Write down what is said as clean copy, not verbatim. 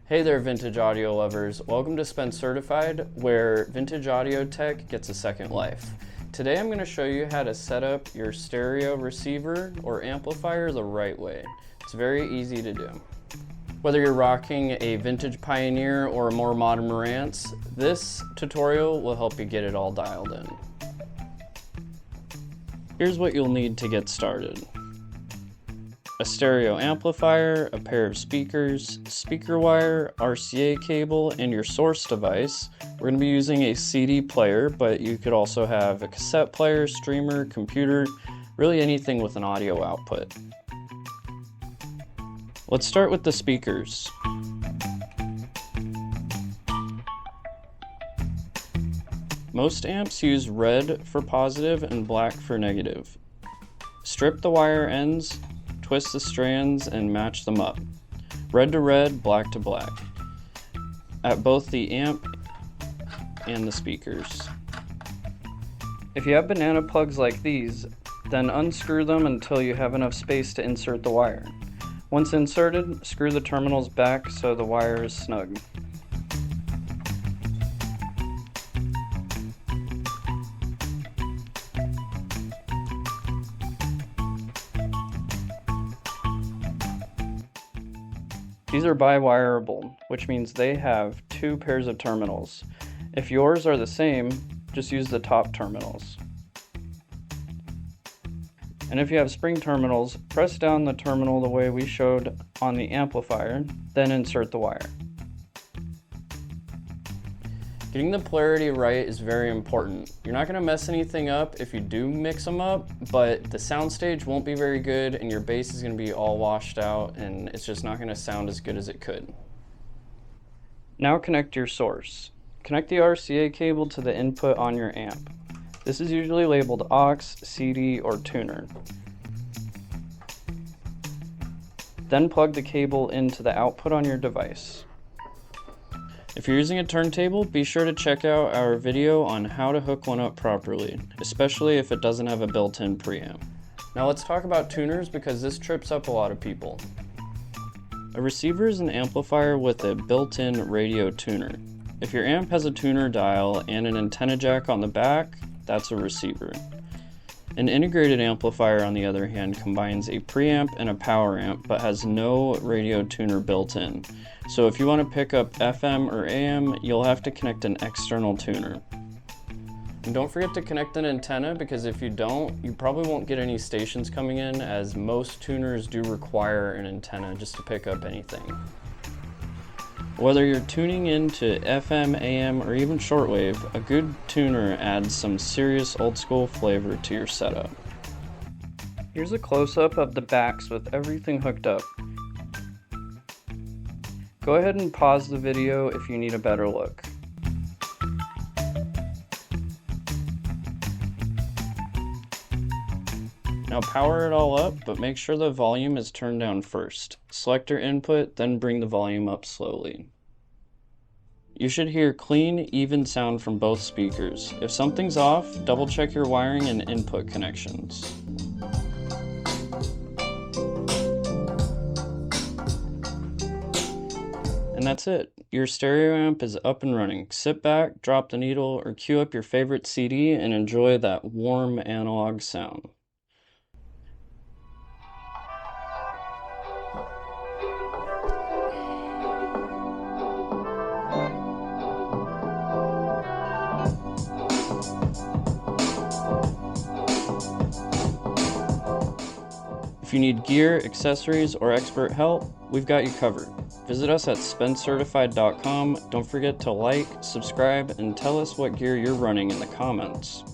Hey there, vintage audio lovers. Welcome to Spencertified, where vintage audio tech gets a second life. Today I'm going to show you how to set up your stereo receiver or amplifier the right way. It's very easy to do. Whether you're rocking a vintage Pioneer or a more modern Marantz, this tutorial will help you get it all dialed in. Here's what you'll need to get started. A stereo amplifier, a pair of speakers, speaker wire, RCA cable, and your source device. We're going to be using a CD player, but you could also have a cassette player, streamer, computer, really anything with an audio output. Let's start with the speakers. Most amps use red for positive and black for negative. Strip the wire ends, twist the strands, and match them up. Red to red, black to black, at both the amp and the speakers. If you have banana plugs like these, then unscrew them until you have enough space to insert the wire. Once inserted, screw the terminals back so the wire is snug. These are bi-wireable, which means they have two pairs of terminals. If yours are the same, just use the top terminals. And if you have spring terminals, press down the terminal the way we showed on the amplifier, then insert the wire. Getting the polarity right is very important. You're not going to mess anything up if you do mix them up, but the soundstage won't be very good and your bass is going to be all washed out and it's just not going to sound as good as it could. Now connect your source. Connect the RCA cable to the input on your amp. This is usually labeled aux, CD, or tuner. Then plug the cable into the output on your device. If you're using a turntable, be sure to check out our video on how to hook one up properly, especially if it doesn't have a built-in preamp. Now let's talk about tuners because this trips up a lot of people. A receiver is an amplifier with a built-in radio tuner. If your amp has a tuner dial and an antenna jack on the back, that's a receiver. An integrated amplifier, on the other hand, combines a preamp and a power amp but has no radio tuner built in. So if you want to pick up FM or AM, you'll have to connect an external tuner. And don't forget to connect an antenna because if you don't, you probably won't get any stations coming in, as most tuners do require an antenna just to pick up anything. Whether you're tuning into FM, AM, or even shortwave, a good tuner adds some serious old school flavor to your setup. Here's a close-up of the backs with everything hooked up. Go ahead and pause the video if you need a better look. Now power it all up, but make sure the volume is turned down first. Select your input, then bring the volume up slowly. You should hear clean, even sound from both speakers. If something's off, double check your wiring and input connections. And that's it. Your stereo amp is up and running. Sit back, drop the needle, or cue up your favorite CD and enjoy that warm analog sound. If you need gear, accessories, or expert help, we've got you covered. Visit us at Spencertified.com. Don't forget to like, subscribe, and tell us what gear you're running in the comments.